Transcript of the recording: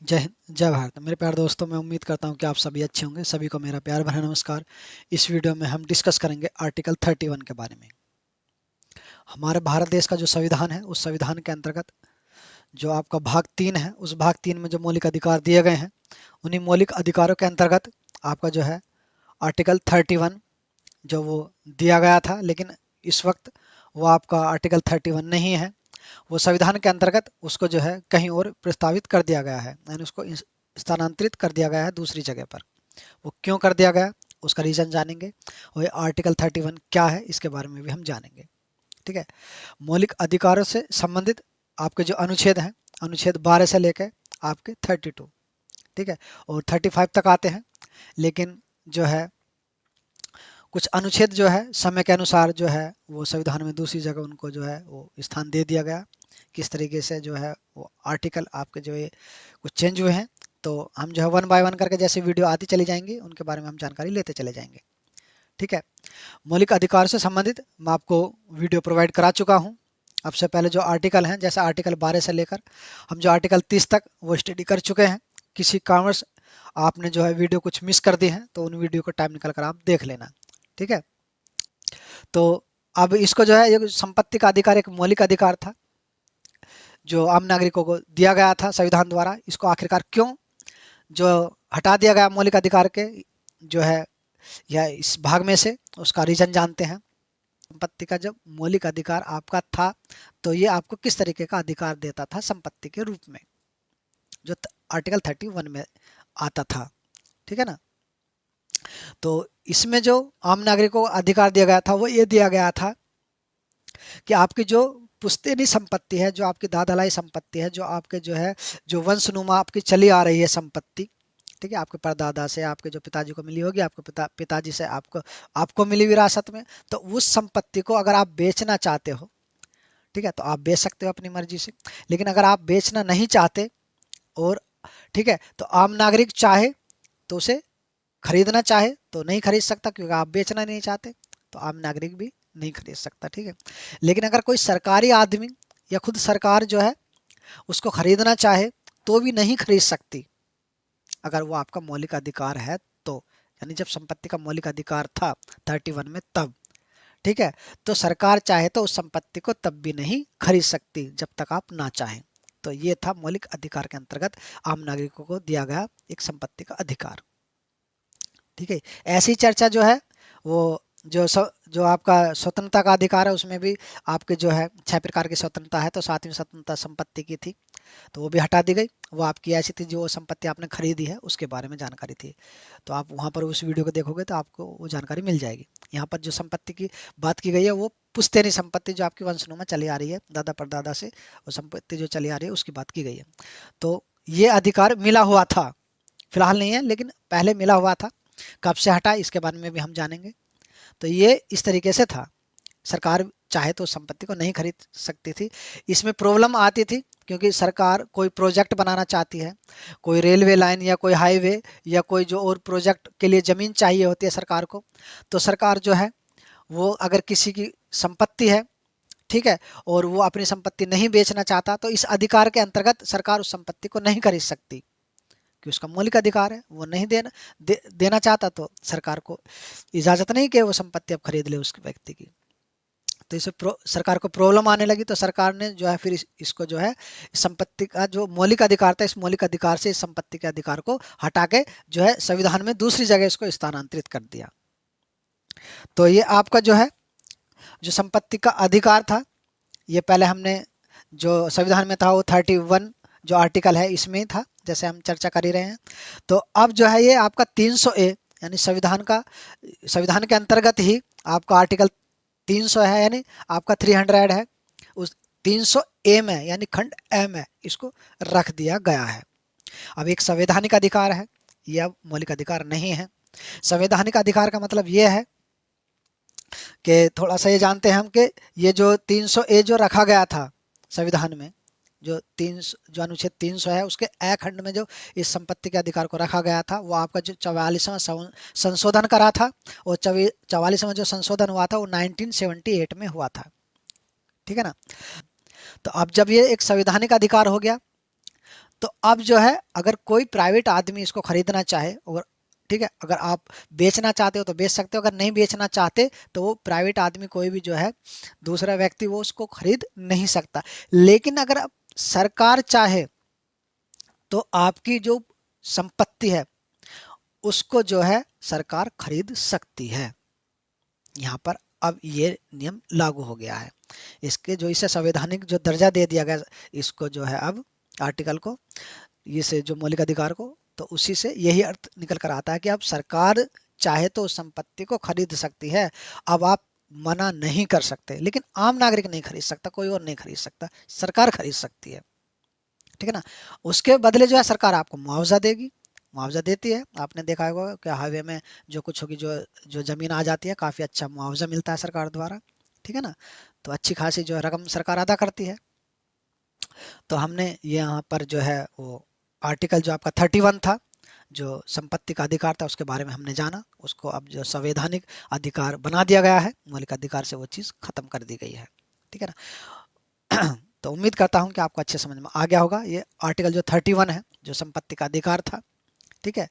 जय हिंद, जय भारत। मेरे प्यारे दोस्तों, मैं उम्मीद करता हूं कि आप सभी अच्छे होंगे। सभी को मेरा प्यार भरा नमस्कार। इस वीडियो में हम डिस्कस करेंगे आर्टिकल 31 के बारे में। हमारे भारत देश का जो संविधान है, उस संविधान के अंतर्गत जो आपका भाग 3 है, उस भाग 3 में जो मौलिक अधिकार दिए गए हैं, उन्हीं मौलिक अधिकारों के अंतर्गत आपका जो है आर्टिकल 31 जो वो दिया गया था, लेकिन इस वक्त वो आपका आर्टिकल 31 नहीं है। वो संविधान के अंतर्गत उसको जो है कहीं और प्रस्तावित कर दिया गया है, यानी उसको स्थानांतरित कर दिया गया है दूसरी जगह पर। वो क्यों कर दिया गया, उसका रीजन जानेंगे। और आर्टिकल 31 क्या है, इसके बारे में भी हम जानेंगे। ठीक है। मौलिक अधिकारों से संबंधित आपके जो अनुच्छेद हैं, अनुच्छेद 12 से लेकर आपके 32, ठीक है, और 35 तक आते हैं। लेकिन जो है कुछ अनुच्छेद जो है समय के अनुसार जो है वो संविधान में दूसरी जगह उनको जो है वो स्थान दे दिया गया। किस तरीके से जो है वो आर्टिकल आपके जो ये कुछ चेंज हुए हैं, तो हम जो है वन बाय वन करके जैसे वीडियो आती चली जाएंगी उनके बारे में हम जानकारी लेते चले जाएंगे। ठीक है। मौलिक अधिकार से संबंधित मैं आपको वीडियो प्रोवाइड करा चुका हूँ। अब से पहले जो आर्टिकल हैं, जैसे आर्टिकल 12 से लेकर हम जो आर्टिकल 30 तक वो स्टडी कर चुके हैं। किसी कारणवश आपने जो है वीडियो कुछ मिस कर दी है तो उन वीडियो को टाइम निकल कर आप देख लेना। ठीक है। तो अब इसको जो है, ये संपत्ति का अधिकार एक मौलिक अधिकार था जो आम नागरिकों को दिया गया था संविधान द्वारा। इसको आखिरकार क्यों जो हटा दिया गया मौलिक अधिकार के जो है या इस भाग में से, उसका रीजन जानते हैं। संपत्ति का जब मौलिक अधिकार आपका था तो ये आपको किस तरीके का अधिकार देता था संपत्ति के रूप में, जो आर्टिकल 31 में आता था। ठीक है ना। तो इसमें जो आम नागरिकों को अधिकार दिया गया था वो ये दिया गया था कि आपकी जो पुश्तैनी संपत्ति है, जो आपकी दादालाई संपत्ति है, जो आपके जो है जो वंशनुमा आपकी चली आ रही है संपत्ति, ठीक है, आपके परदादा से, आपके जो पिताजी को मिली होगी, आपके पिताजी से आपको आपको मिली विरासत में, तो उस संपत्ति को अगर आप बेचना चाहते हो, ठीक है, तो आप बेच सकते हो अपनी मर्जी से। लेकिन अगर आप बेचना नहीं चाहते और ठीक है, तो आम नागरिक चाहे तो उसे खरीदना चाहे तो नहीं खरीद सकता, क्योंकि आप बेचना नहीं चाहते, तो आम नागरिक भी नहीं खरीद सकता। ठीक है। लेकिन अगर कोई सरकारी आदमी या खुद सरकार जो है उसको खरीदना चाहे तो भी नहीं खरीद सकती, अगर वो आपका मौलिक अधिकार है तो। यानी जब संपत्ति का मौलिक अधिकार था 31 में तब, ठीक है, तो सरकार चाहे तो उस संपत्ति को तब भी नहीं खरीद सकती जब तक आप ना चाहें। तो ये था मौलिक अधिकार के अंतर्गत आम नागरिकों को दिया गया एक संपत्ति का अधिकार। ठीक है। ऐसी चर्चा जो है वो जो आपका स्वतंत्रता का अधिकार है, उसमें भी आपके जो है 6 प्रकार की स्वतंत्रता है, तो 7वीं स्वतंत्रता संपत्ति की थी, तो वो भी हटा दी गई। वो आपकी ऐसी थी जो संपत्ति आपने खरीदी है उसके बारे में जानकारी थी, तो आप वहाँ पर उस वीडियो को देखोगे तो आपको वो जानकारी मिल जाएगी। यहाँ पर जो संपत्ति की बात की गई है वो पुश्तैनी संपत्ति, जो आपकी वंशनुमा चली आ रही है दादा परदादा से, वो संपत्ति जो चली आ रही है उसकी बात की गई है। तो ये अधिकार मिला हुआ था, फिलहाल नहीं है लेकिन पहले मिला हुआ था। कब से हटा इसके बारे में भी हम जानेंगे। तो ये इस तरीके से था, सरकार चाहे तो संपत्ति को नहीं खरीद सकती थी। इसमें प्रॉब्लम आती थी क्योंकि सरकार कोई प्रोजेक्ट बनाना चाहती है, कोई रेलवे लाइन या कोई हाईवे या कोई जो और प्रोजेक्ट के लिए ज़मीन चाहिए होती है सरकार को, तो सरकार जो है वो अगर किसी की संपत्ति है, ठीक है, और वो अपनी संपत्ति नहीं बेचना चाहता, तो इस अधिकार के अंतर्गत सरकार उस संपत्ति को नहीं खरीद सकती कि उसका मौलिक अधिकार है। वो नहीं देना चाहता तो सरकार को इजाज़त नहीं कि वो संपत्ति अब खरीद ले उस व्यक्ति की। तो इसे सरकार को प्रॉब्लम आने लगी, तो सरकार ने जो है फिर इसको जो है संपत्ति का जो मौलिक अधिकार था, इस मौलिक अधिकार से इस संपत्ति के अधिकार को हटा के जो है संविधान में दूसरी जगह इसको स्थानांतरित कर दिया। तो ये आपका जो है जो संपत्ति का अधिकार था, ये पहले हमने जो संविधान में था वो 31 जो आर्टिकल है इसमें था, जैसे हम चर्चा कर ही रहे हैं। तो अब जो है ये आपका 300A, यानी संविधान के अंतर्गत ही आपका आर्टिकल 300 है, यानी आपका 300 है, उस 300A में यानी खंड ए में इसको रख दिया गया है। अब एक संवैधानिक अधिकार है, यह अब मौलिक अधिकार नहीं है। संवैधानिक अधिकार का मतलब ये है कि थोड़ा सा ये जानते हैं हम कि ये जो 300A जो रखा गया था संविधान में, जो अनुच्छेद 300 है उसके ए खंड में जो इस संपत्ति के अधिकार को रखा गया था, वो आपका जो 44वां संशोधन करा था, और 44वां जो संशोधन हुआ था वो 1978 में हुआ था। ठीक है ना। तो अब जब ये एक संवैधानिक अधिकार हो गया तो अब जो है अगर कोई प्राइवेट आदमी इसको खरीदना चाहे, और ठीक है, अगर आप बेचना चाहते हो तो बेच सकते हो, अगर नहीं बेचना चाहते तो वो प्राइवेट आदमी कोई भी जो है दूसरा व्यक्ति वो उसको खरीद नहीं सकता। लेकिन अगर अब सरकार चाहे तो आपकी जो संपत्ति है उसको जो है सरकार खरीद सकती है। यहाँ पर अब ये नियम लागू हो गया है। इसके जो इसे संवैधानिक जो दर्जा दे दिया गया इसको जो है अब आर्टिकल को, इसे जो मौलिक अधिकार को, तो उसी से यही अर्थ निकल कर आता है कि अब सरकार चाहे तो उस संपत्ति को खरीद सकती है। अब आप मना नहीं कर सकते, लेकिन आम नागरिक नहीं खरीद सकता, कोई और नहीं खरीद सकता, सरकार खरीद सकती है। ठीक है ना। उसके बदले जो है सरकार आपको मुआवजा देगी, मुआवजा देती है। आपने देखा होगा कि हाईवे में जो कुछ होगी, जो जो जमीन आ जाती है, काफी अच्छा मुआवजा मिलता है सरकार द्वारा। ठीक है ना। तो अच्छी खासी जो है रकम सरकार अदा करती है। तो हमने ये यहाँ पर जो है वो आर्टिकल जो आपका 31 था, जो संपत्ति का अधिकार था, उसके बारे में हमने जाना। उसको अब जो संवैधानिक अधिकार बना दिया गया है, मौलिक अधिकार से वो चीज़ खत्म कर दी गई है। ठीक है ना। तो उम्मीद करता हूँ कि आपको अच्छे समझ में आ गया होगा। ये आर्टिकल जो 31 है, जो संपत्ति का अधिकार था। ठीक है।